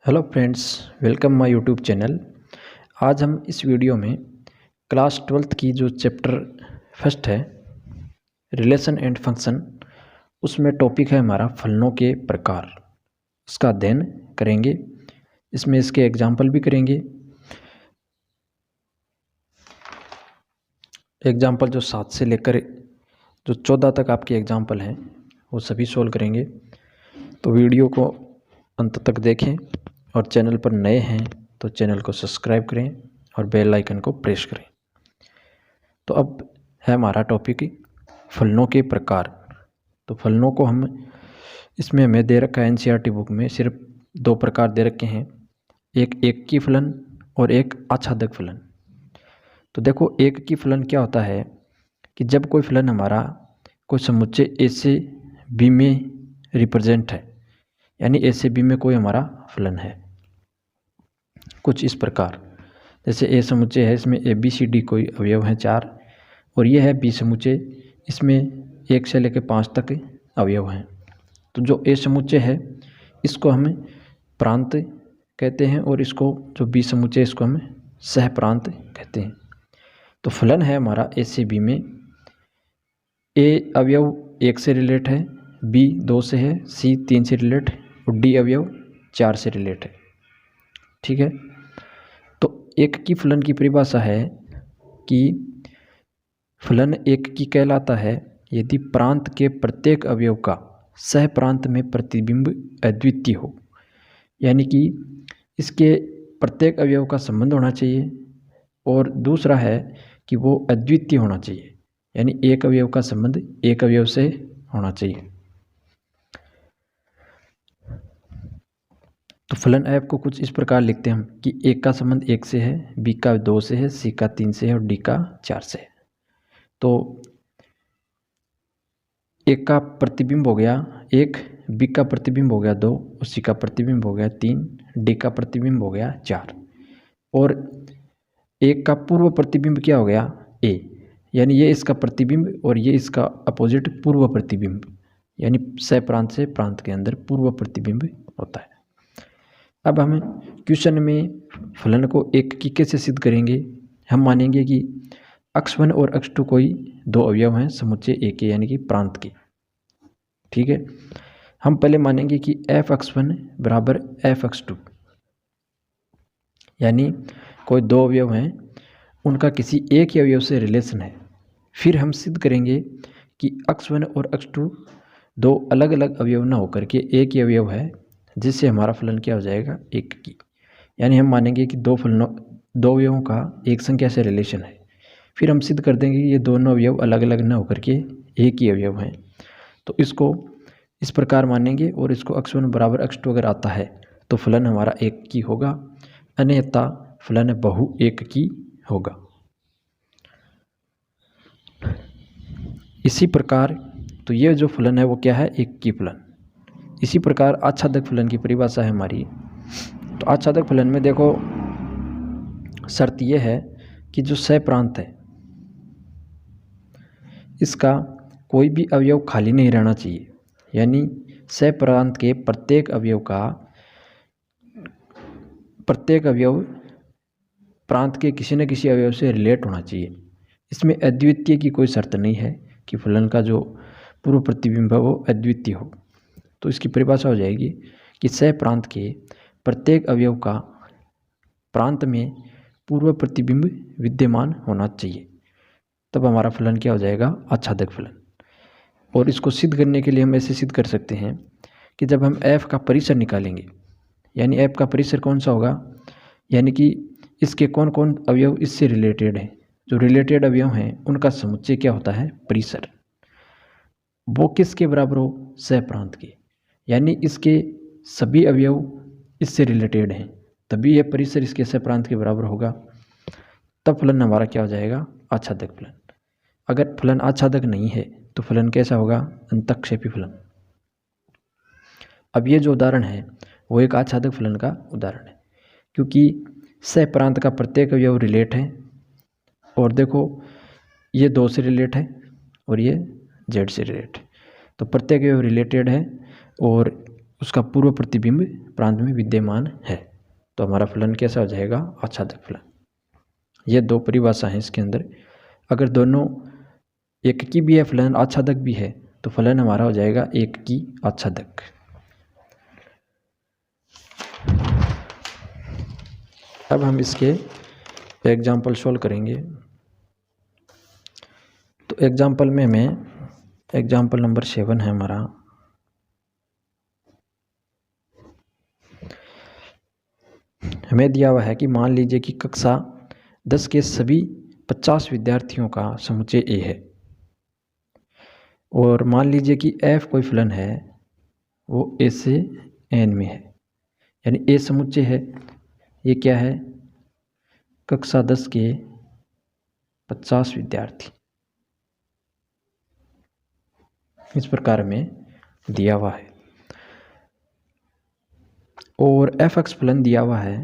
Hello friends, welcome my YouTube channel. आज हम इस वीडियो में क्लास 12th की जो चैप्टर फर्स्ट है रिलेशन एंड फंक्शन, उसमें टॉपिक है हमारा फलनों के प्रकार, उसका अध्ययन करेंगे। इसमें इसके एग्जाम्पल भी करेंगे। एग्जाम्पल जो 7 से लेकर जो 14 तक आपके एग्जाम्पल हैं वो सभी सोल्व करेंगे। तो वीडियो को अंत तक देखें और चैनल पर नए हैं तो चैनल को सब्सक्राइब करें और बेल आइकन को प्रेस करें। तो अब है हमारा टॉपिक फलनों के प्रकार। तो फलनों को हम इसमें हमें दे रखा है एनसीईआरटी बुक में सिर्फ 2 प्रकार दे रखे हैं, एक एककी फलन और एक आच्छादक फलन। तो देखो, एककी फलन क्या होता है कि जब कोई फलन हमारा कोई समुच्चय ए से बी में रिप्रेजेंट है, यानी ए से बी में कोई हमारा फलन है कुछ इस प्रकार, जैसे ए समुच्चय है, इसमें ए बी सी डी कोई अवयव हैं 4, और ये है बी समुच्चय, इसमें 1 से लेकर 5 तक अवयव हैं। तो जो ए समुच्चय है इसको हम प्रांत कहते हैं और इसको जो बी समुच्चय इसको हम सह प्रांत कहते हैं। तो फलन है हमारा ए से बी में ए अवयव 1 से रिलेट है, बी 2 से है, सी 3 से रिलेट है और डी अवयव 4 से रिलेट है। ठीक है। तो एक की फलन की परिभाषा है कि फलन एक की कहलाता है यदि प्रांत के प्रत्येक अवयव का सह प्रांत में प्रतिबिंब अद्वितीय हो, यानी कि इसके प्रत्येक अवयव का संबंध होना चाहिए और दूसरा है कि वो अद्वितीय होना चाहिए, यानी एक अवयव का संबंध एक अवयव से होना चाहिए। तो फलन ऐप को कुछ इस प्रकार लिखते हैं हम कि एक का संबंध 1 से है, बी का 2 से है, सी का 3 से है और डी का 4 से है। तो एक का प्रतिबिंब हो गया 1, बी का प्रतिबिंब हो गया 2 और सी का प्रतिबिंब हो गया 3, डी का प्रतिबिंब हो गया 4 और एक का पूर्व प्रतिबिंब क्या हो गया ए, यानी ये इसका प्रतिबिंब और ये इसका अपोजिट पूर्व प्रतिबिंब, यानी सह प्रांत से प्रांत के अंदर पूर्व प्रतिबिंब होता है। अब हम क्वेश्चन में फलन को एक की कैसे सिद्ध करेंगे। हम मानेंगे कि x1 और x2 कोई 2 अवयव हैं समुच्चय ए के, यानी कि प्रांत के। ठीक है। हम पहले मानेंगे कि f(x1) बराबर f(x2), यानी कोई 2 अवयव हैं उनका किसी एक ही अवयव से रिलेशन है। फिर हम सिद्ध करेंगे कि x1 और x2 2 अलग अलग अवयव न होकर के एक ही अवयव है, जिससे हमारा फलन क्या हो जाएगा एक की, यानी हम मानेंगे कि 2 अवयवों का एक संख्या से रिलेशन है। फिर हम सिद्ध कर देंगे कि ये दोनों अवयव अलग अलग न होकर के एक ही अवयव हैं। तो इसको इस प्रकार मानेंगे और इसको x1 बराबर x2 अगर आता है तो फलन हमारा एक की होगा, अन्यथा फलन बहु एक की होगा। इसी प्रकार तो ये जो फलन है वो क्या है, एक की फलन। इसी प्रकार आच्छादक फलन की परिभाषा है हमारी। तो आच्छादक फलन में देखो शर्त यह है कि जो सह प्रांत है इसका कोई भी अवयव खाली नहीं रहना चाहिए, यानी सह प्रांत के प्रत्येक अवयव प्रांत के किसी न किसी अवयव से रिलेट होना चाहिए। इसमें अद्वितीय की कोई शर्त नहीं है कि फलन का जो पूर्व प्रतिबिंब है वो अद्वितीय हो। तो इसकी परिभाषा हो जाएगी कि सह प्रांत के प्रत्येक अवयव का प्रांत में पूर्व प्रतिबिंब विद्यमान होना चाहिए, तब हमारा फलन क्या हो जाएगा, आच्छादक फलन। और इसको सिद्ध करने के लिए हम ऐसे सिद्ध कर सकते हैं कि जब हम f का परिसर निकालेंगे, यानी f का परिसर कौन सा होगा, यानी कि इसके कौन कौन अवयव इससे रिलेटेड हैं, जो रिलेटेड अवयव हैं उनका समुच्चय क्या होता है, परिसर। वो किसके बराबर हो, सह प्रांत के, यानी इसके सभी अवयव इससे रिलेटेड हैं, तभी यह परिसर इसके सह प्रांत के बराबर होगा, तब फलन हमारा क्या हो जाएगा, आच्छादक फलन। अगर फलन आच्छादक नहीं है तो फलन कैसा होगा, अंतःक्षेपी फलन। अब ये जो उदाहरण है वो एक आच्छादक फलन का उदाहरण है, क्योंकि सह प्रांत का प्रत्येक अवयव रिलेट है, और देखो ये 2 से रिलेट है और ये z से रिलेट है, तो प्रत्येक अवयव रिलेटेड है और उसका पूर्व प्रतिबिंब प्रांत में विद्यमान है। तो हमारा फलन कैसा हो जाएगा? आच्छादक फलन। ये दो परिभाषा हैं इसके अंदर। अगर दोनों एक की भी है फलन आच्छादक भी है तो फलन हमारा हो जाएगा एक की आच्छादक। अब हम इसके एग्जाम्पल सॉल्व करेंगे। तो एग्जाम्पल में हमें एग्जाम्पल नंबर 7 है हमारा। हमें दिया हुआ है कि मान लीजिए कि कक्षा 10 के सभी 50 विद्यार्थियों का समुच्चय ए है और मान लीजिए कि एफ कोई फलन है वो ए से एन में है, यानी ए समुच्चय है। ये क्या है? कक्षा 10 के 50 विद्यार्थी। इस प्रकार में दिया हुआ है और एफ एक्स फलन दिया हुआ है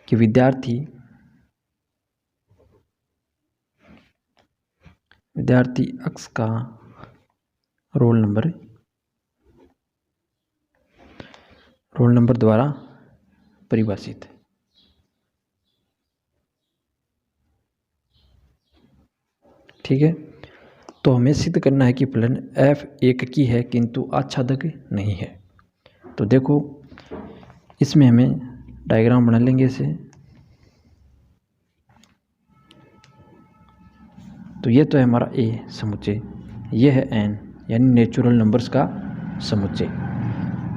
कि विद्यार्थी एक्स का रोल नंबर द्वारा परिभाषित है। ठीक है, तो हमें सिद्ध करना है कि फलन एफ एक की है किंतु आच्छादक नहीं है। तो देखो इसमें हमें डायग्राम बना लेंगे इसे। तो ये तो है हमारा ए समुच्चय, ये है एन यानी नेचुरल नंबर्स का समुच्चय।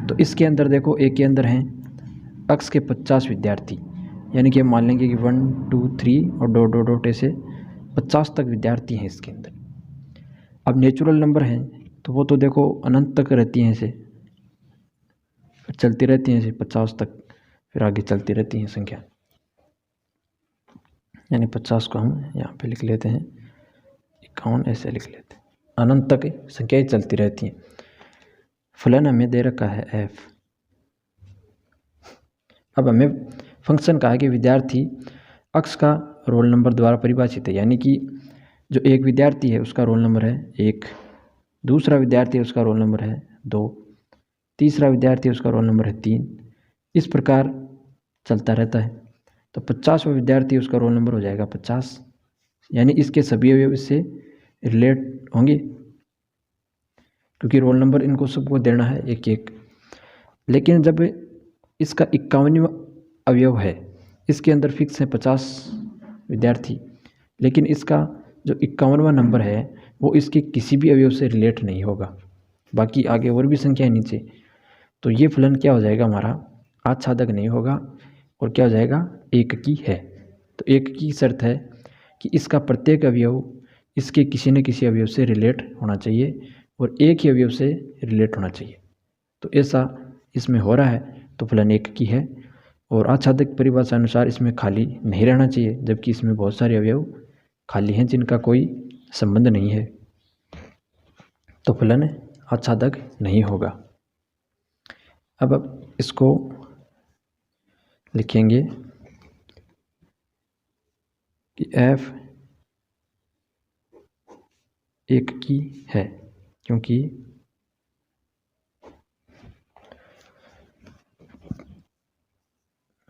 तो इसके अंदर देखो ए के अंदर हैं एक्स के 50 विद्यार्थी, यानी कि हम मान लेंगे कि 1 2 3 और डॉट डॉट डॉट ऐसे 50 तक विद्यार्थी हैं इसके अंदर। अब नेचुरल नंबर हैं तो वो तो देखो अनंत तक रहती हैं, ऐसे फिर चलती रहती हैं ऐसे 50 तक, फिर आगे चलती रहती हैं संख्या। यानी 50 को हम यहाँ पे लिख लेते हैं 51, ऐसे लिख लेते हैं। अनंत तक संख्याएं चलती रहती हैं। फलन हमें दे रखा है एफ। अब हमें फंक्शन कहा है कि विद्यार्थी एक्स का रोल नंबर द्वारा परिभाषित है, यानी कि जो एक विद्यार्थी है उसका रोल नंबर है 1, दूसरा विद्यार्थी है उसका रोल नंबर है 2, तीसरा विद्यार्थी है उसका रोल नंबर है 3। इस प्रकार चलता रहता है। तो 50वां विद्यार्थी उसका रोल नंबर हो जाएगा 50, यानी इसके सभी अवयव इससे रिलेट होंगे क्योंकि रोल नंबर इनको सबको देना है एक एक। लेकिन जब इसका 51वां अवयव है, इसके अंदर फिक्स है 50 विद्यार्थी, लेकिन इसका जो 51वां नंबर है वो इसके किसी भी अवयव से रिलेट नहीं होगा, बाकी आगे और भी संख्या है नीचे। तो ये फलन क्या हो जाएगा हमारा? आच्छादक नहीं होगा और क्या हो जाएगा? एक की है। तो एक की शर्त है कि इसका प्रत्येक अवयव इसके किसी न किसी अवयव से रिलेट होना चाहिए और एक ही अवयव से रिलेट होना चाहिए। तो ऐसा इसमें हो रहा है, तो फलन एक की है। और आच्छादक परिभाषा अनुसार इसमें खाली नहीं रहना चाहिए, जबकि इसमें बहुत सारे अवयव खाली हैं जिनका कोई संबंध नहीं है, तो फलन आच्छादक नहीं होगा। अब इसको लिखेंगे कि एफ एक की है क्योंकि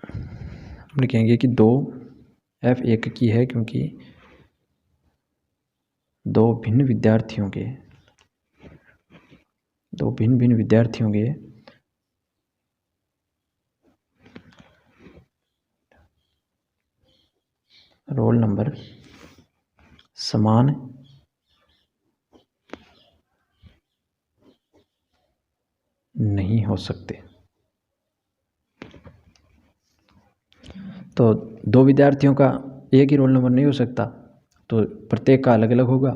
हम लिखेंगे कि एफ एक की है क्योंकि दो भिन्न विद्यार्थियों के रोल नंबर समान नहीं हो सकते। तो दो विद्यार्थियों का एक ही रोल नंबर नहीं हो सकता, तो प्रत्येक का अलग अलग होगा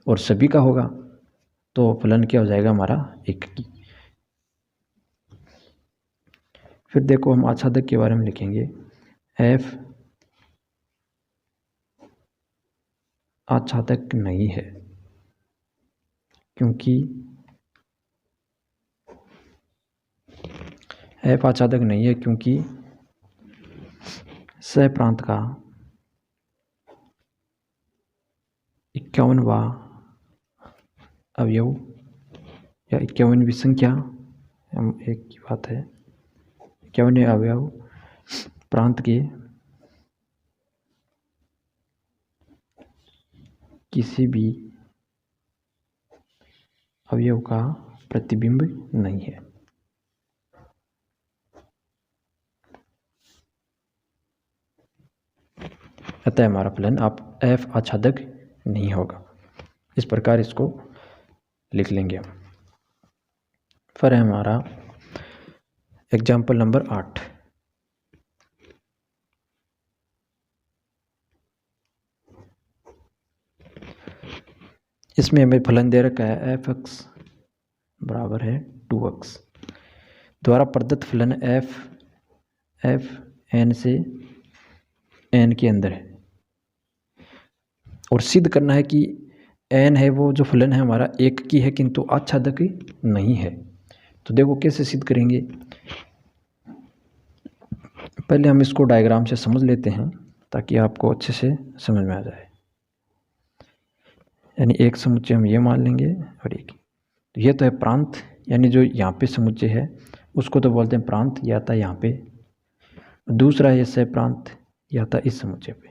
और सभी का होगा, तो फलन क्या हो जाएगा हमारा? एक की। फिर देखो हम आच्छादक के बारे में लिखेंगे। एफ आच्छादक नहीं है क्योंकि एफ आच्छादक नहीं है क्योंकि सहप्रांत का 51वां अवयव या 51वीं संख्या, हम एक की बात है 51वें अवयव प्रांत के किसी भी अवयव का प्रतिबिंब नहीं है। अतः हमारा फलन आप f आच्छादक नहीं होगा। इस प्रकार इसको लिख लेंगे हम। फिर है हमारा एग्जाम्पल नंबर 8। इसमें हमें फलन दे रखा है f(x) बराबर है 2x द्वारा प्रदत्त फलन f n से n के अंदर है, और सिद्ध करना है कि n है वो जो फलन है हमारा एक की है किंतु आच्छादक नहीं है। तो देखो कैसे सिद्ध करेंगे। पहले हम इसको डायग्राम से समझ लेते हैं ताकि आपको अच्छे से समझ में आ जाए। यानी एक समुच्चय हम ये मान लेंगे और एक, तो ये तो है प्रांत, यानी जो यहाँ पे समुच्चय है उसको तो बोलते हैं प्रांत, या था यहाँ पे। दूसरा है सह प्रांत, या था इस समुच्चय पे।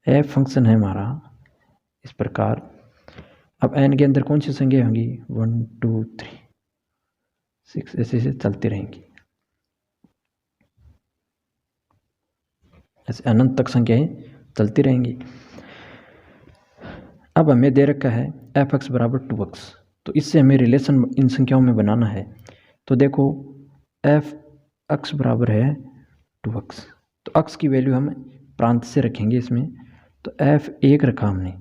f फंक्शन है हमारा इस प्रकार। अब n के अंदर कौन सी संख्या होंगी 1 2 3 6 ऐसे ऐसे चलती रहेंगी, ऐसे अनंत तक संख्याएं चलती रहेंगी। अब हमें दे रखा है f(x) बराबर 2x, तो इससे हमें रिलेशन इन संख्याओं में बनाना है। तो देखो f(x) बराबर है 2x, तो x की वैल्यू हम प्रांत से रखेंगे इसमें, तो f1 रखा हमने,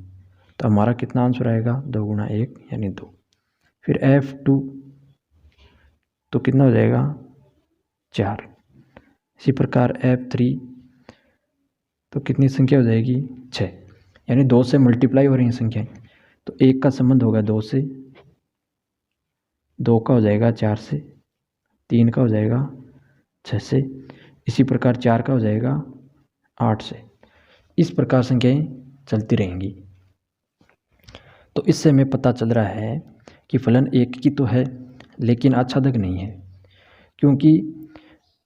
तो हमारा कितना आंसर आएगा 2 गुणा 1 यानी 2। फिर f2 तो कितना हो जाएगा 4। इसी प्रकार f3 तो कितनी संख्या हो जाएगी 6, यानी 2 से मल्टीप्लाई हो रही हैं संख्याएं। तो 1 का संबंध होगा 2 से, 2 का हो जाएगा 4 से, 3 का हो जाएगा 6 से, इसी प्रकार 4 का हो जाएगा 8 से। इस प्रकार संख्याएं चलती रहेंगी। तो इससे हमें पता चल रहा है कि फलन एक की तो है लेकिन आच्छादक नहीं है। क्योंकि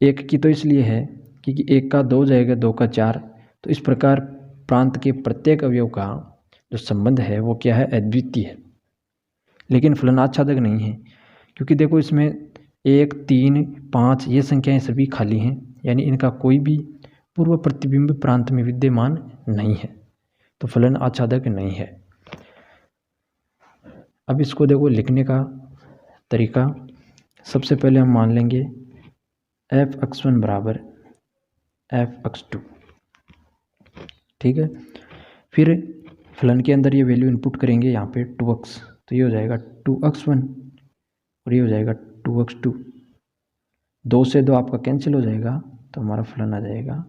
एक की तो इसलिए है क्योंकि 1 का 2 हो जाएगा, 2 का 4, तो इस प्रकार प्रांत के प्रत्येक अवयव का जो संबंध है वो क्या है अद्वितीय है। लेकिन फलन आच्छादक नहीं है क्योंकि देखो इसमें 1 3 5 ये संख्याएं सभी खाली हैं, यानी इनका कोई भी पूर्व प्रतिबिंब प्रांत में विद्यमान नहीं है, तो फलन आच्छादक नहीं है। अब इसको देखो लिखने का तरीका, सबसे पहले हम मान लेंगे f(x1) बराबर f(x2), ठीक है। फिर फलन के अंदर ये वैल्यू इनपुट करेंगे यहाँ पे 2x, तो ये हो जाएगा 2x1 और ये हो जाएगा 2x2। 2 से 2 आपका कैंसिल हो जाएगा, तो हमारा फलन आ जाएगा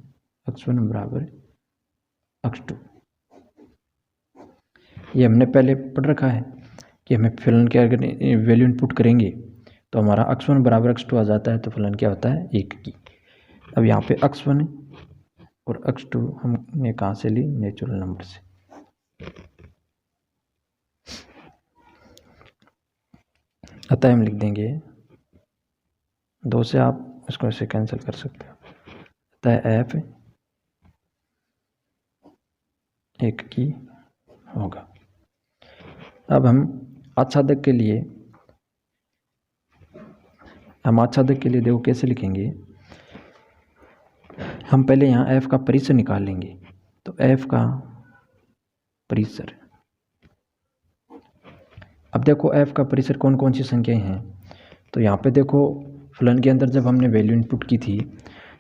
x1 बराबर x2। ये हमने पहले पढ़ रखा है कि हमें फलन के अगर वैल्यू इनपुट करेंगे तो हमारा x1 बराबर x2 आ जाता है, तो फलन क्या होता है 1 की। अब यहाँ पे x1 और x2 हमने कहाँ से ली, नेचुरल नंबर से। अतः हम लिख देंगे 2 से आप इसको ऐसे कैंसिल कर सकते हो, अतः f 1 की होगा। अब हम आच्छादक के लिए देखो कैसे लिखेंगे। हम पहले यहाँ f का परिसर निकाल लेंगे, तो f का परिसर, अब देखो f का परिसर कौन कौन सी संख्याएं हैं। तो यहाँ पे देखो फलन के अंदर जब हमने वैल्यू इनपुट की थी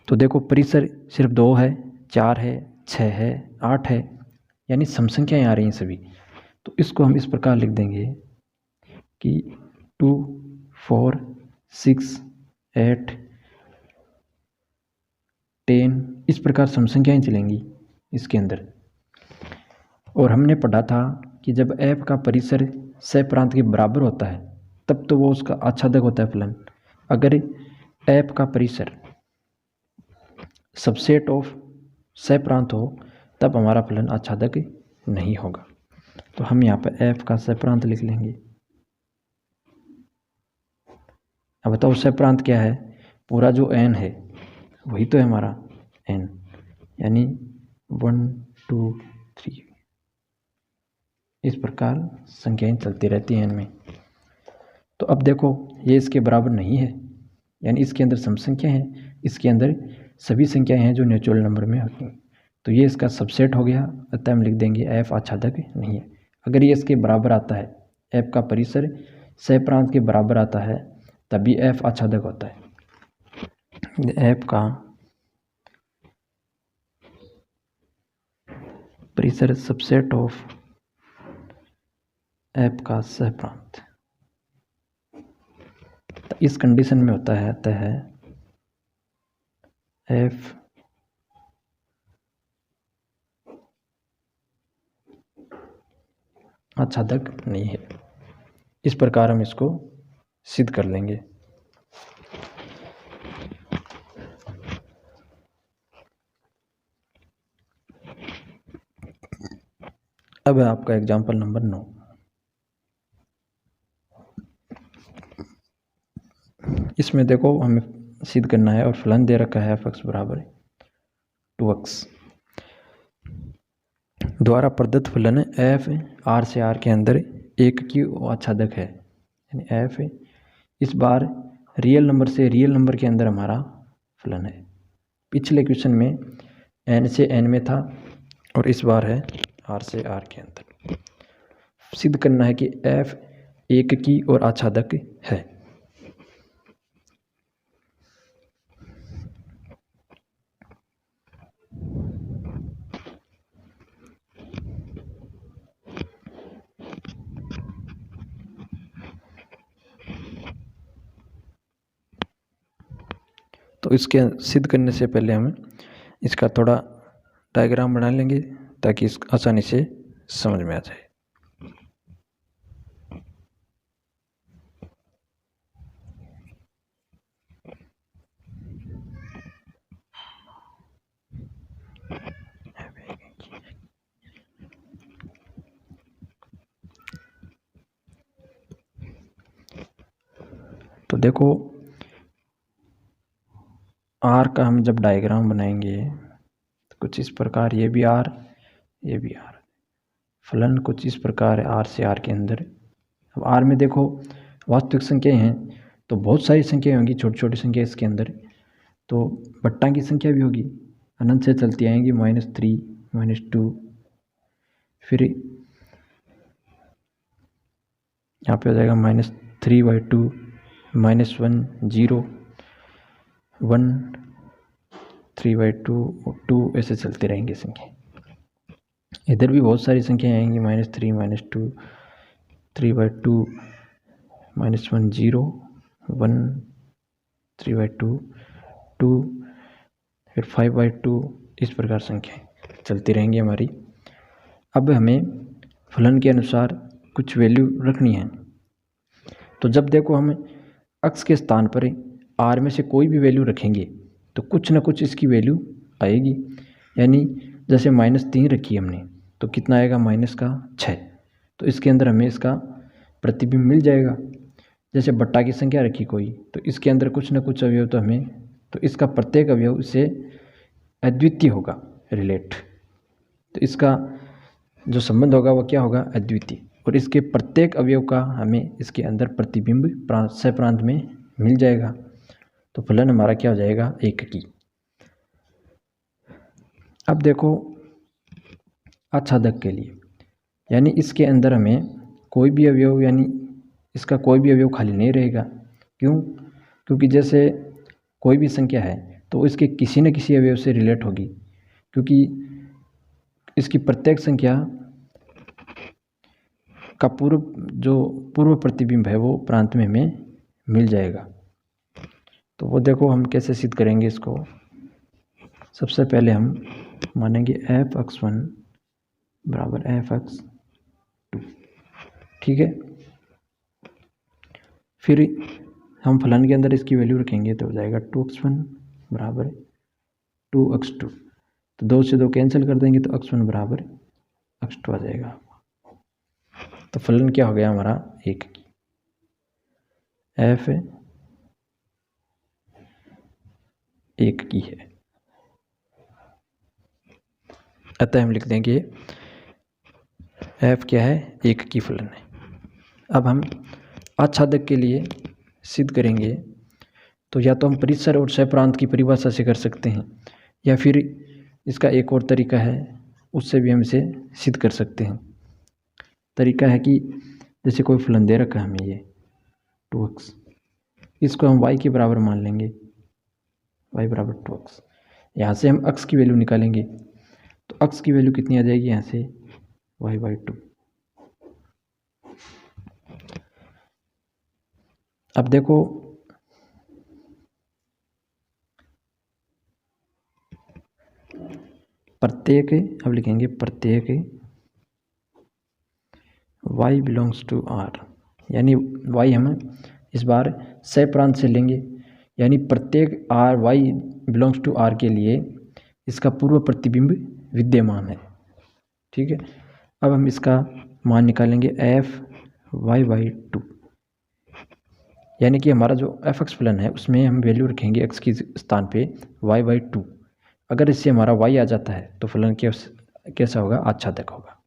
तो देखो परिसर सिर्फ 2 है, 4 है, 6 है, 8 है, यानी सम संख्याएं आ रही हैं सभी। तो इसको हम इस प्रकार लिख देंगे कि 2 4 6 8 10, इस प्रकार सम संख्याएं चलेंगी इसके अंदर। और हमने पढ़ा था कि जब f का परिसर सह प्रांत के बराबर होता है तब तो वो उसका आच्छादक होता है फलन। अगर f का परिसर सबसेट ऑफ सह प्रांत हो तब हमारा फलन आच्छादक नहीं होगा। तो हम यहाँ पर f का सह प्रांत लिख लेंगे। अब बताओ सह प्रांत क्या है, पूरा जो n है वही तो है हमारा n, यानी 1 2 3, इस प्रकार संख्याएं चलती रहती हैं n में। तो अब देखो ये इसके बराबर नहीं है, यानी इसके अंदर सम संख्या है, इसके अंदर सभी संख्याएं हैं जो नेचुरल नंबर में होती हैं, तो ये इसका सबसेट हो गया, अतः हम लिख देंगे f आच्छादक नहीं है। अगर ये इसके बराबर आता है, f का परिसर सह प्रांत के बराबर आता है, तभी f आच्छादक होता है। f का परिसर सबसेट ऑफ f का सह प्रांत, तो इस कंडीशन में होता है, अतः f आच्छादक नहीं है। इस प्रकार हम इसको सिद्ध कर लेंगे। अब है आपका एग्जाम्पल नंबर 9। इसमें देखो हमें सिद्ध करना है और फलन दे रखा है f(x) बराबर 2x द्वारा प्रदत्त फलन f R से R के अंदर एक की आच्छादक है, यानी f इस बार रियल नंबर से रियल नंबर के अंदर हमारा फलन है। पिछले क्वेश्चन में n से n में था और इस बार है R से R के अंदर। सिद्ध करना है कि f एक की और आच्छादक है। तो इसके सिद्ध करने से पहले हम इसका थोड़ा डायग्राम बना लेंगे ताकि इस आसानी से समझ में आ जाए। तो देखो R का हम जब डायग्राम बनाएंगे तो कुछ इस प्रकार, ये भी R ये भी R, फलन कुछ इस प्रकार है R से R के अंदर। अब R में देखो वास्तविक संख्याएं हैं तो बहुत सारी संख्याएं होंगी, छोटी छोटी संख्या इसके अंदर, तो बट्टा की संख्या भी होगी, अनंत से चलती आएंगी, -3 -2, फिर यहाँ पे हो जाएगा -3/2 -1 0 1 3/2 2, ऐसे चलते रहेंगे संख्या। इधर भी बहुत सारी संख्याएं आएंगी, -3 -2 3/2 -1 0 1 3/2 2, फिर 5/2, इस प्रकार संख्याएं चलती रहेंगी हमारी। अब हमें फलन के अनुसार कुछ वैल्यू रखनी है। तो जब देखो हम x के स्थान पर r में से कोई भी वैल्यू रखेंगे तो कुछ ना कुछ इसकी वैल्यू आएगी, यानी जैसे -3 रखी हमने तो कितना आएगा, -6, तो इसके अंदर हमें इसका प्रतिबिंब मिल जाएगा। जैसे बट्टा की संख्या रखी कोई तो इसके अंदर कुछ ना कुछ अवयव तो हमें, तो इसका प्रत्येक अवयव इससे अद्वितीय होगा, रिलेट, तो इसका जो संबंध होगा वो क्या होगा, अद्वितीय, और इसके प्रत्येक अवयव का हमें इसके अंदर प्रतिबिंब सह प्रांत में मिल जाएगा। तो फलन हमारा क्या हो जाएगा, 1 की। अब देखो आच्छादक के लिए, यानी इसके अंदर हमें कोई भी अवयव, यानी इसका कोई भी अवयव खाली नहीं रहेगा। क्यों? क्योंकि जैसे कोई भी संख्या है तो इसके किसी न किसी अवयव से रिलेट होगी, क्योंकि इसकी प्रत्येक संख्या का पूर्व प्रतिबिंब है वो प्रांत में हमें मिल जाएगा। तो वो देखो हम कैसे सिद्ध करेंगे इसको। सबसे पहले हम मानेंगे f(x1) बराबर f(x2), ठीक है। फिर हम फलन के अंदर इसकी वैल्यू रखेंगे तो हो जाएगा 2x1 बराबर 2x2, तो 2 से 2 कैंसिल कर देंगे तो x1 बराबर x2 आ जाएगा। तो फलन क्या हो गया हमारा, 1 की। f 1 की है। अतः हम लिख देंगे f क्या है, 1 की फलन है। अब हम आच्छादक के लिए सिद्ध करेंगे, तो या तो हम परिसर और सहप्रांत की परिभाषा से कर सकते हैं, या फिर इसका एक और तरीका है, उससे भी हम इसे सिद्ध कर सकते हैं। तरीका है कि जैसे कोई फलन दे रखा है हमें, ये 2x, इसको हम y के बराबर मान लेंगे, y बराबर 2x। यहाँ से हम x की वैल्यू निकालेंगे, तो x की वैल्यू कितनी आ जाएगी यहाँ से, y/2। अब देखो प्रत्येक, अब लिखेंगे प्रत्येक y बिलोंग्स टू r, यानी y हम इस बार सहप्रांत से लेंगे, यानी प्रत्येक r y belongs to r के लिए इसका पूर्व प्रतिबिंब विद्यमान है। ठीक है, अब हम इसका मान निकालेंगे f(y/2), यानी कि हमारा जो fx फलन है उसमें हम वैल्यू रखेंगे x के स्थान पे y/2। अगर इससे हमारा y आ जाता है तो फलन कैसा होगा, आच्छादक होगा।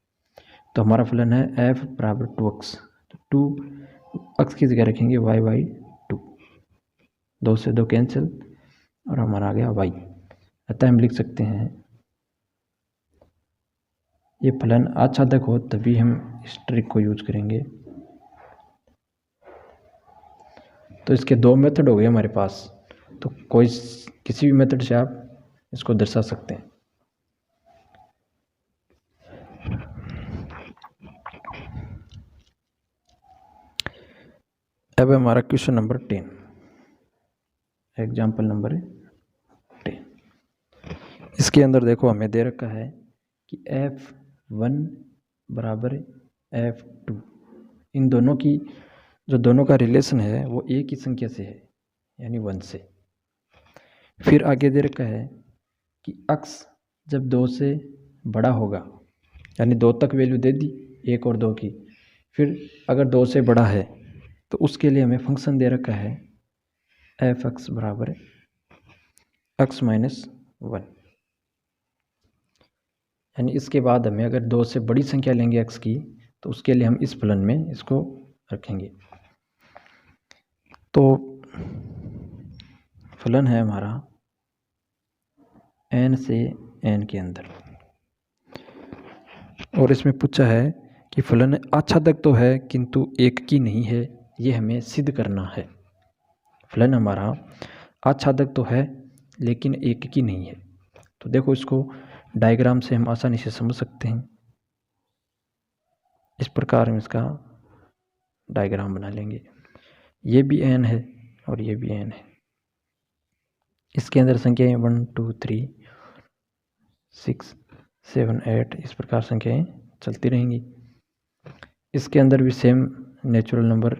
तो हमारा फलन है f बराबर 2x, तो 2x की जगह रखेंगे y/2, 2 से 2 कैंसिल और हमारा आ गया y। अतः हम लिख सकते हैं ये फलन आच्छादक हो तभी हम इस ट्रिक को यूज करेंगे। तो इसके 2 मेथड हो गए हमारे पास, तो किसी भी मेथड से आप इसको दर्शा सकते हैं। अब हमारा क्वेश्चन नंबर 10, एग्जाम्पल नंबर 10। इसके अंदर देखो हमें दे रखा है कि f1 बराबर f2, इन दोनों की जो दोनों का रिलेशन है वो एक ही संख्या से है, यानी 1 से। फिर आगे दे रखा है कि x जब 2 से बड़ा होगा, यानी 2 तक वैल्यू दे दी 1 और 2 की, फिर अगर 2 से बड़ा है तो उसके लिए हमें फंक्शन दे रखा है f(x) बराबर x - 1, यानी इसके बाद हमें अगर 2 से बड़ी संख्या लेंगे x की तो उसके लिए हम इस फलन में इसको रखेंगे। तो फलन है हमारा n से n के अंदर, और इसमें पूछा है कि फलन आच्छादक तो है किंतु एक की नहीं है, ये हमें सिद्ध करना है। फलन हमारा आच्छादक तो है लेकिन एक की नहीं है। तो देखो इसको डायग्राम से हम आसानी से समझ सकते हैं। इस प्रकार हम इसका डायग्राम बना लेंगे। ये भी n है और ये भी n है। इसके अंदर संख्याएं 1 2 3 6 7 8 इस प्रकार संख्याएं चलती रहेंगी। इसके अंदर भी सेम नेचुरल नंबर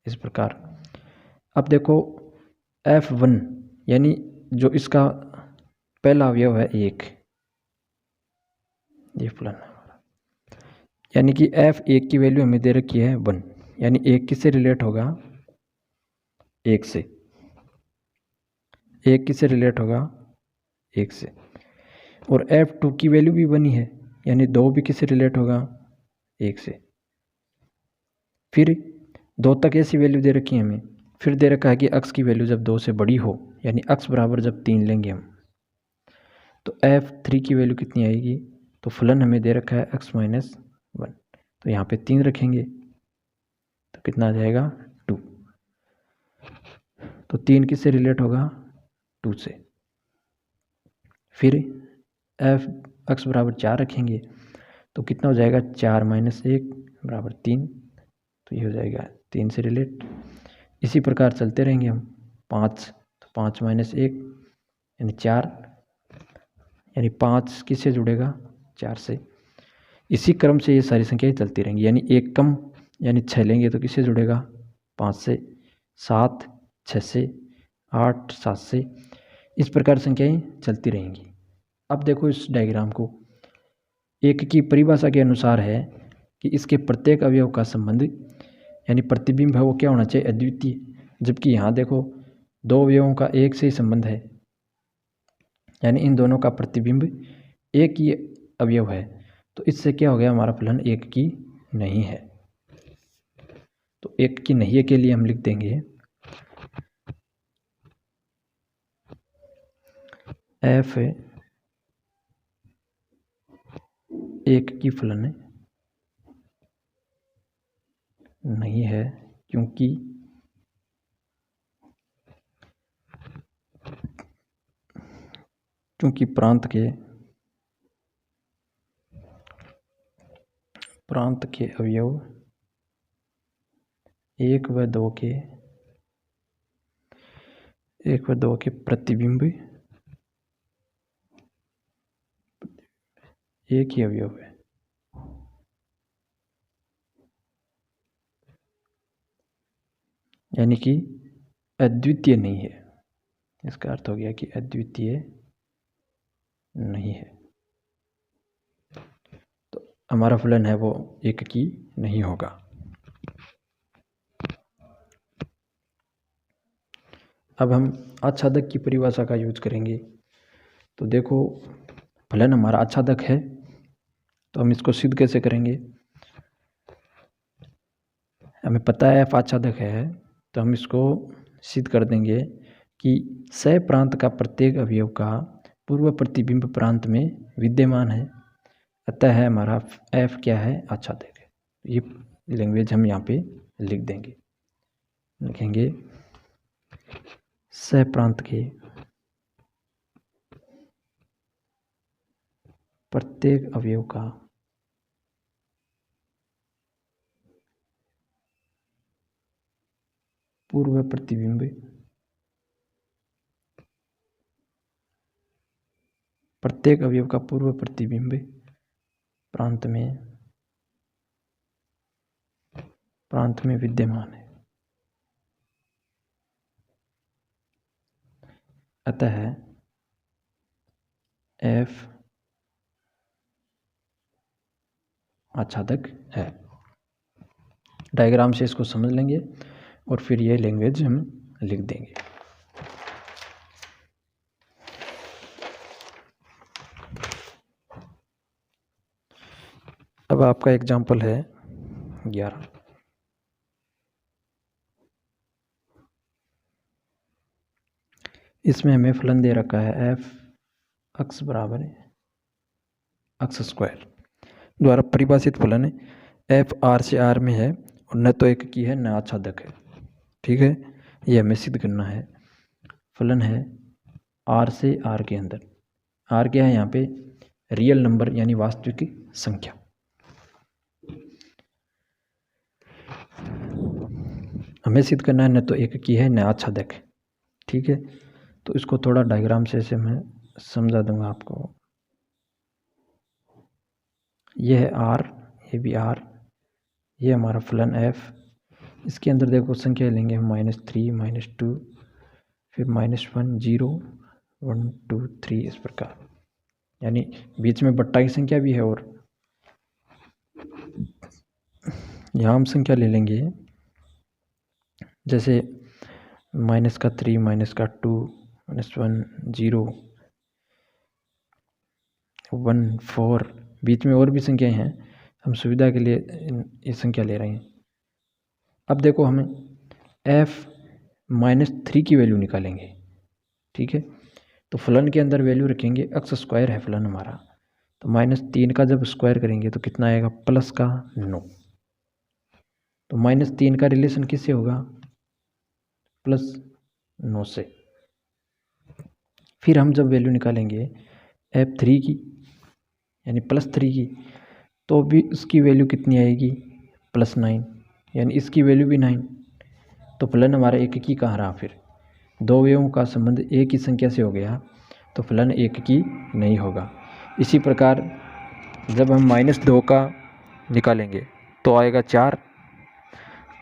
इस प्रकार। अब देखो f1 यानी जो इसका पहला अवयव है 1, ये फलन यानी कि f1 की वैल्यू हमें दे रखी है 1, यानी 1 किससे रिलेट होगा, 1 से। 1 किससे रिलेट होगा, 1 से। और f2 की वैल्यू भी 1 ही है, यानी 2 भी किससे रिलेट होगा, 1 से। फिर 2 तक ऐसी वैल्यू दे रखी है हमें। फिर दे रखा है कि x की वैल्यू जब 2 से बड़ी हो, यानी x बराबर जब 3 लेंगे हम, तो f3 की वैल्यू कितनी आएगी। तो फलन हमें दे रखा है x - 1, तो यहाँ पे 3 रखेंगे तो कितना आ जाएगा, 2। तो 3 किससे रिलेट होगा, 2 से। फिर x बराबर 4 रखेंगे तो कितना हो जाएगा, 4 - 1 बराबर 3, तो ये हो जाएगा 3 से रिलेट। इसी प्रकार चलते रहेंगे हम। 5, तो 5 - 1 यानी 4, यानी 5 किससे जुड़ेगा, 4 से। इसी क्रम से ये सारी संख्याएं चलती रहेंगी, यानी एक कम यानी 6 लेंगे तो किससे जुड़ेगा, 5 से। 7 6 से, 8 7 से, इस प्रकार संख्याएं चलती रहेंगी। अब देखो इस डायग्राम को, एक की परिभाषा के अनुसार है कि इसके प्रत्येक अवयव का संबंध यानी प्रतिबिंब है वो क्या होना चाहिए, अद्वितीय। जबकि यहाँ देखो दो अवयवों का एक से ही संबंध है, यानी इन दोनों का प्रतिबिंब एक ही अवयव है, तो इससे क्या हो गया, हमारा फलन एक की नहीं है। तो एक की नहीं है के लिए हम लिख देंगे f एक की फलन नहीं है, क्योंकि प्रांत के अवयव एक व दो के प्रतिबिंब एक ही अवयव है। यानी कि अद्वितीय नहीं है। इसका अर्थ हो गया कि अद्वितीय नहीं है, तो हमारा फलन है वो एक की नहीं होगा। अब हम आच्छादक की परिभाषा का यूज करेंगे। तो देखो फलन हमारा आच्छादक है, तो हम इसको सिद्ध कैसे करेंगे। हमें पता है f आच्छादक है, तो हम इसको सिद्ध कर देंगे कि सह प्रांत का प्रत्येक अवयव का पूर्व प्रतिबिंब प्रांत में विद्यमान है, अतः है हमारा f क्या है, आच्छादक है। ये लैंग्वेज हम यहाँ पे लिख देंगे, लिखेंगे सह प्रांत के प्रत्येक अवयव का पूर्व प्रतिबिंब प्रत्येक अवयव का पूर्व प्रतिबिंब प्रांत में विद्यमान है, अतः f आच्छादक है। डायग्राम से इसको समझ लेंगे और फिर ये लैंग्वेज हम लिख देंगे। अब आपका एग्जाम्पल है 11। इसमें हमें फलन दे रखा है f x बराबर x स्क्वायर द्वारा परिभाषित फलन f r से r में है और न तो एक की है न आच्छादक है। ठीक है, ये हमें सिद्ध करना है। फलन है r से r के अंदर, r क्या है यहाँ पे, रियल नंबर यानी वास्तविक संख्या। हमें सिद्ध करना है न तो एक की है न आच्छादक है। ठीक है, तो इसको थोड़ा डायग्राम से मैं समझा दूंगा आपको। ये है r, ये भी r, ये हमारा फलन f। इसके अंदर देखो संख्या लेंगे हम -3 -2 फिर -1 0 1 2 3 इस प्रकार, यानी बीच में बट्टा की संख्या भी है। और यहाँ हम संख्या ले लेंगे जैसे -3 -2 -1 0 1 4, बीच में और भी संख्याएं हैं, हम सुविधा के लिए ये संख्या ले रहे हैं। अब देखो हमें f -3 की वैल्यू निकालेंगे। ठीक है, तो फलन के अंदर वैल्यू रखेंगे, x स्क्वायर है फलन हमारा, तो -3 का जब स्क्वायर करेंगे तो कितना आएगा, प्लस का 9। तो -3 का रिलेशन किससे होगा, +9 से। फिर हम जब वैल्यू निकालेंगे f3 की यानी +3 की, तो भी उसकी वैल्यू कितनी आएगी, +9, यानी इसकी वैल्यू भी 9। तो फलन हमारा एक की कहाँ रहा, फिर दो अवयवों का संबंध एक ही संख्या से हो गया, तो फलन एक की नहीं होगा। इसी प्रकार जब हम -2 का निकालेंगे तो आएगा 4,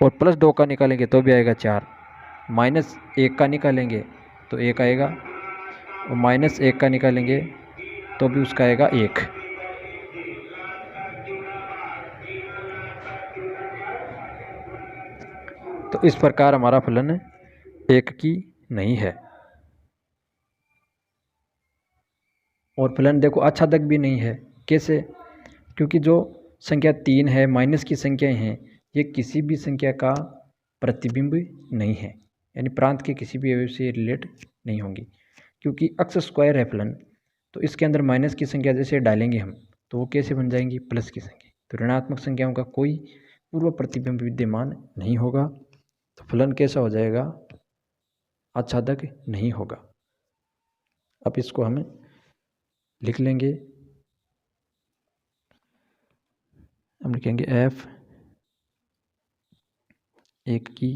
और +2 का निकालेंगे तो भी आएगा 4, -1 का निकालेंगे तो 1 आएगा, और -1 का निकालेंगे तो भी उसका आएगा 1। तो इस प्रकार हमारा फलन एक की नहीं है। और फलन देखो आच्छादक भी नहीं है। कैसे? क्योंकि जो संख्या 3 है, माइनस की संख्याएं हैं, ये किसी भी संख्या का प्रतिबिंब नहीं है, यानी प्रांत के किसी भी अवयव से रिलेट नहीं होंगी। क्योंकि अक्स स्क्वायर है फलन, तो इसके अंदर माइनस की संख्या जैसे डालेंगे हम, तो वो कैसे बन जाएंगी? प्लस की संख्या। तो ऋणात्मक संख्याओं का कोई पूर्व प्रतिबिंब विद्यमान नहीं होगा, तो फलन कैसा हो जाएगा? आच्छादक नहीं होगा। अब इसको हम लिख लेंगे। हम लिखेंगे एफ एक की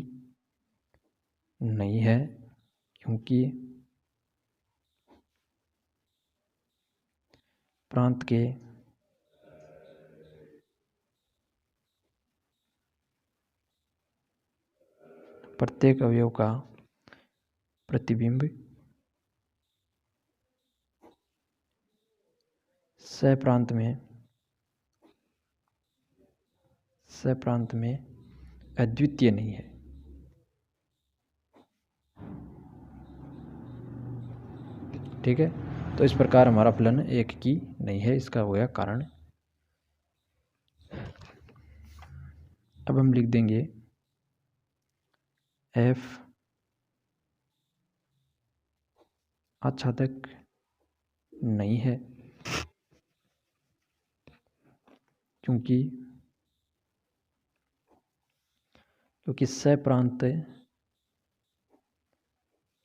नहीं है, क्योंकि प्रांत के प्रत्येक अवयव का प्रतिबिंब सप्रांत में अद्वितीय नहीं है। ठीक है, तो इस प्रकार हमारा फलन एक की नहीं है, इसका हो गया कारण। अब हम लिख देंगे एफ आच्छादक नहीं है, क्योंकि सप्रांत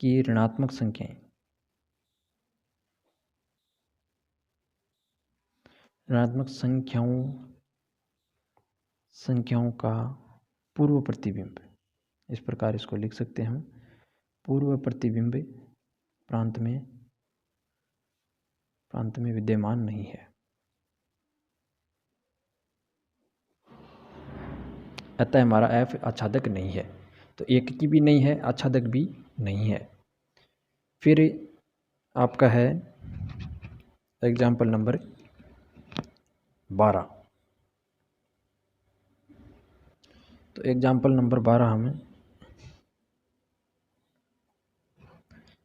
की ऋणात्मक संख्याओं का पूर्व प्रतिबिंब, इस प्रकार इसको लिख सकते हैं हम, पूर्व प्रतिबिंब प्रांत में विद्यमान नहीं है। अतः हमारा एफ आच्छादक नहीं है, तो एक की भी नहीं है, आच्छादक भी नहीं है। फिर आपका है एग्जाम्पल नंबर 12। तो एग्जाम्पल नंबर 12 हमें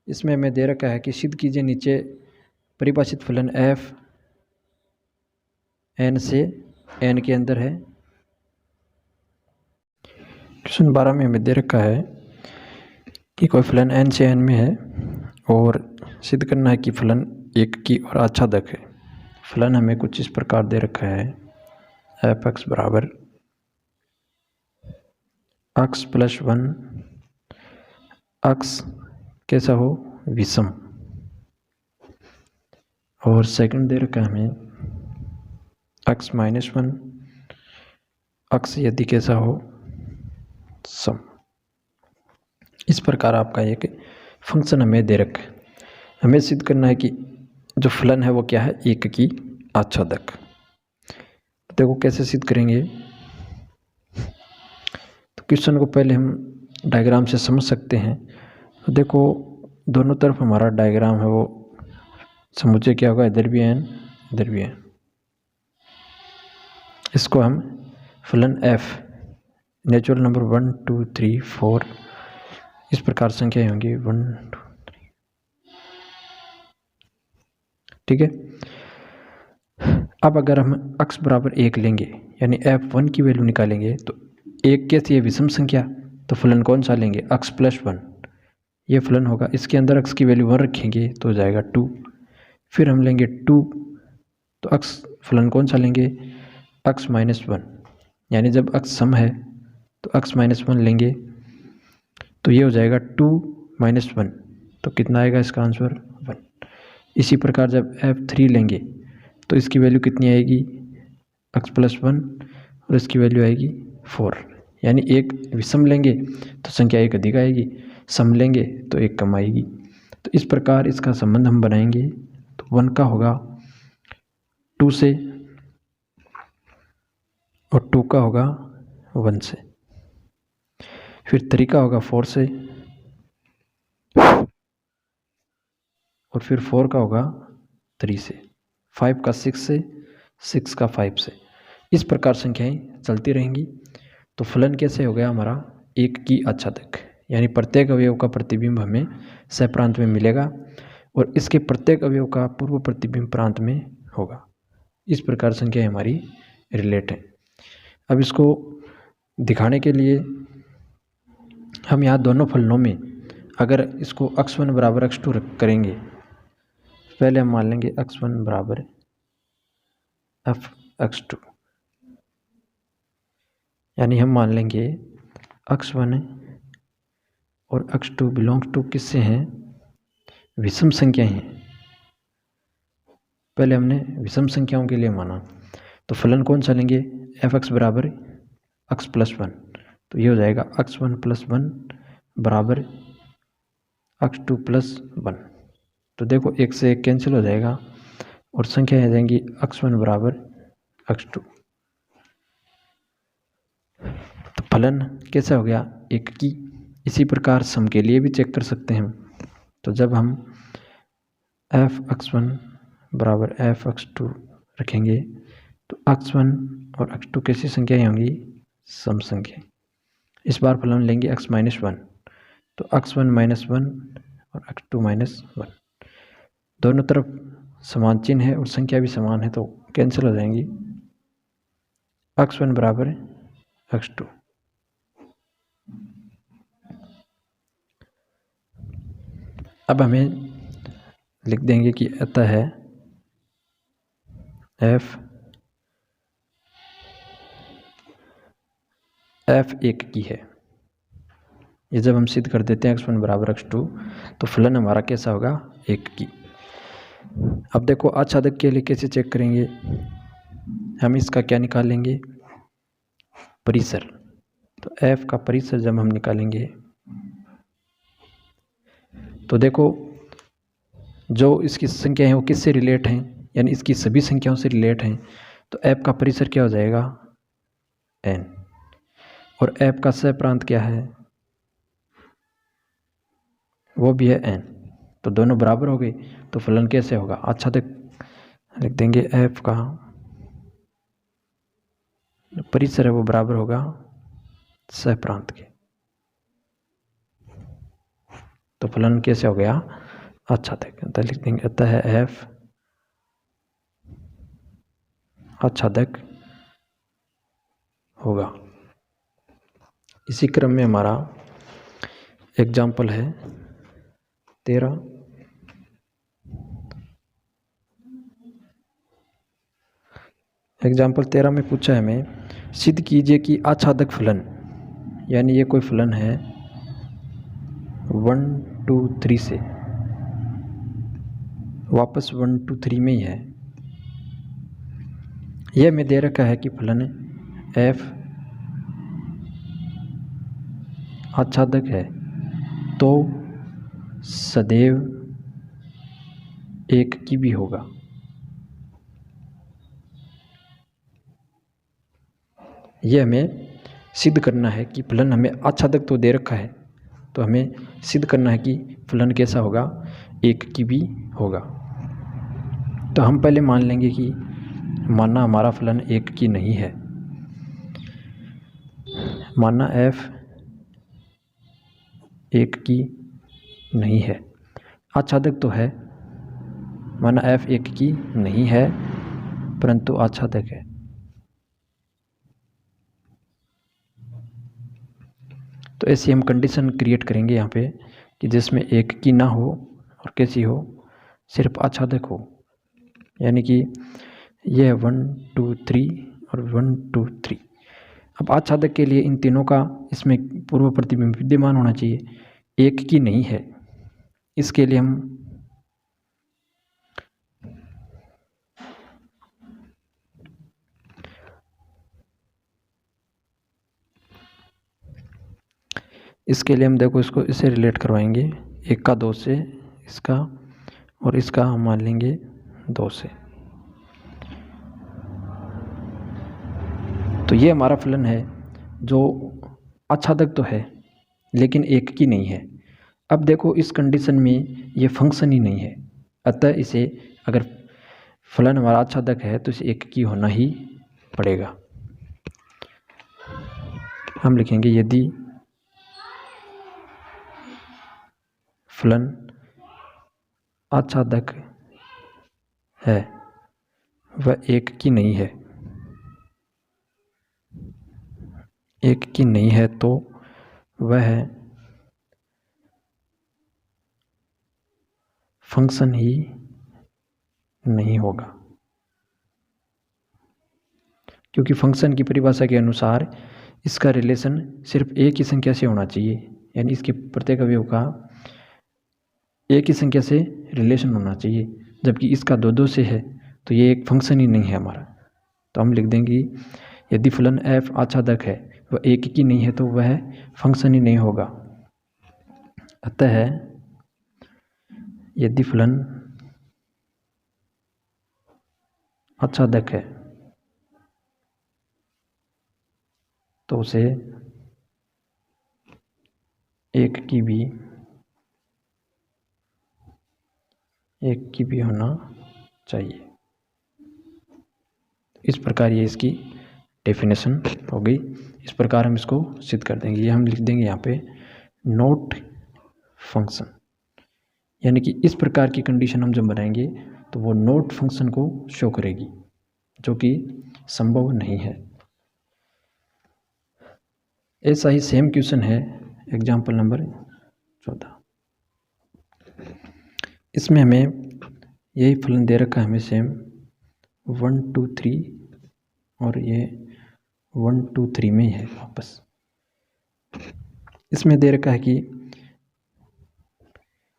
इसमें हमें दे रखा है कि सिद्ध कीजिए नीचे परिभाषित फलन एफ एन से एन के अंदर है। क्वेश्चन 12 में हमें दे रखा है कि कोई फलन एन से एन में है और सिद्ध करना है कि फलन एक की और आच्छादक है। फलन हमें कुछ इस प्रकार दे रखा है, एफ एक्स बराबर एक्स प्लस 1, एक्स कैसा हो? विषम। और सेकंड दे रखा है हमें एक्स माइनस 1, एक्स यदि कैसा हो? सम। इस प्रकार आपका एक फंक्शन हमें दे रखा है। हमें सिद्ध करना है कि जो फलन है वो क्या है? एक की आच्छादक। देखो कैसे सिद्ध करेंगे। तो क्वेश्चन को पहले हम डायग्राम से समझ सकते हैं। तो देखो दोनों तरफ हमारा डायग्राम है वो समझे क्या होगा? इधर भी एन, इधर भी एन। इसको हम फलन एफ नेचुरल नंबर 1 2 3 4 इस प्रकार संख्याएं होंगी 1 2 3। ठीक है। अब अगर हम x बराबर 1 लेंगे, यानी f1 की वैल्यू निकालेंगे, तो एक कैसी है? विषम संख्या। तो फलन कौन सा लेंगे? x प्लस 1, ये फलन होगा। इसके अंदर x की वैल्यू 1 रखेंगे तो हो जाएगा 2। फिर हम लेंगे 2, तो x फलन कौन सा लेंगे? x माइनस 1, यानी जब x सम है तो x माइनस 1 लेंगे, तो ये हो जाएगा 2 माइनस 1, तो कितना आएगा इसका आंसर? 1। इसी प्रकार जब f3 लेंगे तो इसकी वैल्यू कितनी आएगी? x प्लस 1 और इसकी वैल्यू आएगी 4, यानी एक विषम लेंगे तो संख्या एक अधिक आएगी, सम लेंगे तो एक कम आएगी। तो इस प्रकार इसका संबंध हम बनाएंगे, तो 1 का होगा 2 से और 2 का होगा 1 से, फिर 3 का होगा 4 से, और फिर 4 का होगा 3 से, 5 का 6 से, 6 का 5 से। इस प्रकार संख्याएं चलती रहेंगी। तो फलन कैसे हो गया हमारा? एक की आच्छादक, यानी प्रत्येक अवयव का प्रतिबिंब हमें सहप्रांत में मिलेगा और इसके प्रत्येक अवयव का पूर्व प्रतिबिंब प्रांत में होगा। इस प्रकार संख्या हमारी रिलेट है। अब इसको दिखाने के लिए हम यहाँ दोनों फलनों में अगर इसको x1 बराबर x2 करेंगे, पहले हम मान लेंगे x1 बराबर f(x2), यानी हम मान लेंगे x1 और x2 बिलोंग्स टू किससे हैं, विषम संख्याएं हैं। पहले हमने विषम संख्याओं के लिए माना, तो फलन कौन सा लेंगे, fx बराबर x+1, तो ये हो जाएगा x1+1 बराबर x2+1। तो देखो एक से एक कैंसिल हो जाएगा और संख्या आ जाएंगी x1 बराबर x2। तो फलन कैसा हो गया, एक की। इसी प्रकार सम के लिए भी चेक कर सकते हैं हम। तो जब हम f(x1) बराबर f(x2) रखेंगे तो x1 और x2 कैसी संख्याएं होंगी, सम संख्या। इस बार फलन लेंगे x-1, तो x1-1 और x2-1, दोनों तरफ समान चिन्ह है और संख्या भी समान है तो कैंसिल हो जाएंगी, x1 बराबर x2। अब हमें लिख देंगे कि अतः है f एक की है। ये जब हम सिद्ध कर देते हैं x1 बराबर x2 तो फलन हमारा कैसा होगा, एक की। अब देखो आच्छादक के लिए कैसे चेक करेंगे, हम इसका क्या निकालेंगे, परिसर। तो f का परिसर जब हम निकालेंगे तो देखो जो इसकी संख्या है वो किससे रिलेट हैं, यानी इसकी सभी संख्याओं से रिलेट हैं। तो f का परिसर क्या हो जाएगा, n, और f का सहप्रांत क्या है, वो भी है n, तो दोनों बराबर हो गए। तो फलन कैसे होगा, आच्छादक लिख देंगे f का परिसर है वो बराबर होगा सहप्रांत के। तो फलन कैसे हो गया, आच्छादक। अतः लिख देंगे अतः है f आच्छादक होगा। इसी क्रम में हमारा एग्जाम्पल है 13। एग्जाम्पल 13 में पूछा है हमें, सिद्ध कीजिए कि आच्छादक फलन, यानी ये कोई फलन है 1 2 3 से वापस 1 2 3 में ही है। यह हमें दे रखा है कि फलन f आच्छादक है तो सदैव एक की भी होगा। यह हमें सिद्ध करना है कि फलन, हमें आच्छादक तो दे रखा है तो हमें सिद्ध करना है कि फलन कैसा होगा, एक की भी होगा। तो हम पहले मान लेंगे कि माना हमारा फलन एक की नहीं है, माना f एक की नहीं है, आच्छादक तो है, माना f एक की नहीं है परंतु आच्छादक है। तो ऐसी हम कंडीशन क्रिएट करेंगे यहाँ पे कि जिसमें एक की ना हो और कैसी हो, सिर्फ आच्छादक हो। यानी कि यह 1 2 3 और 1 2 3। अब आच्छादक के लिए इन तीनों का इसमें पूर्व प्रतिबिंब विद्यमान होना चाहिए, एक की नहीं है। इसके लिए हम देखो इसको इससे रिलेट करवाएंगे, 1 का 2 से, इसका और इसका हम मान लेंगे 2 से। तो ये हमारा फलन है जो आच्छादक तो है लेकिन एक की नहीं है। अब देखो इस कंडीशन में ये फंक्शन ही नहीं है, अतः इसे अगर फलन हमारा आच्छादक है तो इसे एक की होना ही पड़ेगा। हम लिखेंगे यदि फलन आच्छादक है वह एक की नहीं है, एक की नहीं है तो वह फंक्शन ही नहीं होगा, क्योंकि फंक्शन की परिभाषा के अनुसार इसका रिलेशन सिर्फ एक ही संख्या से होना चाहिए, यानी इसके प्रत्येक अवयव का एक ही संख्या से रिलेशन होना चाहिए, जबकि इसका दो दो से है तो ये एक फंक्शन ही नहीं है हमारा। तो हम लिख देंगे यदि फलन f आच्छादक है वह एक की नहीं है तो वह फंक्शन ही नहीं होगा। अतः यदि फलन आच्छादक है तो उसे एक की भी होना चाहिए। इस प्रकार ये इसकी डेफिनेशन हो गई। इस प्रकार हम इसको सिद्ध कर देंगे। ये हम लिख देंगे यहाँ पे नॉट फंक्शन, यानी कि इस प्रकार की कंडीशन हम जब बनाएंगे तो वो नॉट फंक्शन को शो करेगी, जो कि संभव नहीं है। ऐसा ही सेम क्वेश्चन है एग्जाम्पल नंबर 14। इसमें हमें यही फलन दे रखा है, हमें सेम 1 2 3 और ये 1 2 3 में ही है वापस। इसमें दे रखा है कि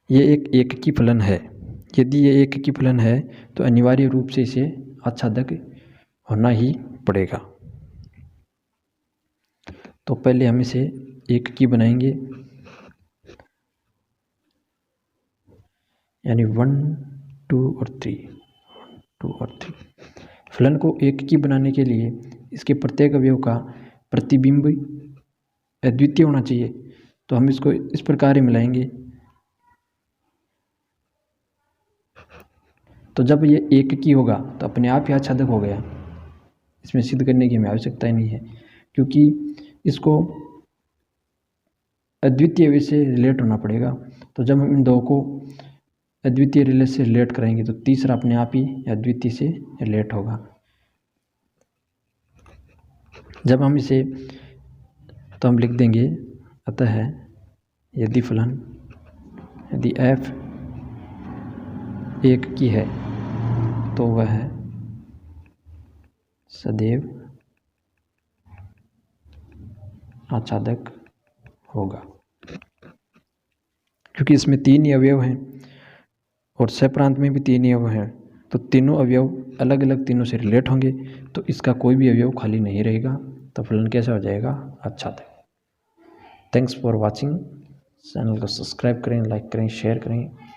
ये एक की फलन है। यदि ये एक की फलन है तो अनिवार्य रूप से इसे आच्छादक होना ही पड़ेगा। तो पहले हम इसे एक की बनाएंगे, यानी 1 2 और 3 1 2 और 3। फलन को एक की बनाने के लिए इसके प्रत्येक अवयव का प्रतिबिंब अद्वितीय होना चाहिए। तो हम इसको इस प्रकार ही मिलाएंगे। तो जब ये एक की होगा तो अपने आप ही आच्छादक हो गया, इसमें सिद्ध करने की हमें आवश्यकता ही नहीं है, क्योंकि इसको अद्वितीय वे से रिलेट होना पड़ेगा। तो जब हम इन दो को अद्वितीय रिले से रिलेट कराएंगे तो तीसरा अपने आप ही अद्वितीय से रिलेट होगा। जब हम इसे तो हम लिख देंगे अतः यदि फलन यदि f एक की है तो वह सदैव आच्छादक होगा, क्योंकि इसमें तीन ही अवयव हैं और सप्रांत में भी तीन ही अवयव हैं। तो तीनों अवयव अलग अलग तीनों से रिलेट होंगे, तो इसका कोई भी अवयव खाली नहीं रहेगा। तो फलन कैसा हो जाएगा? आच्छादक। Thanks for watching. चैनल को सब्सक्राइब करें, लाइक करें, शेयर करें।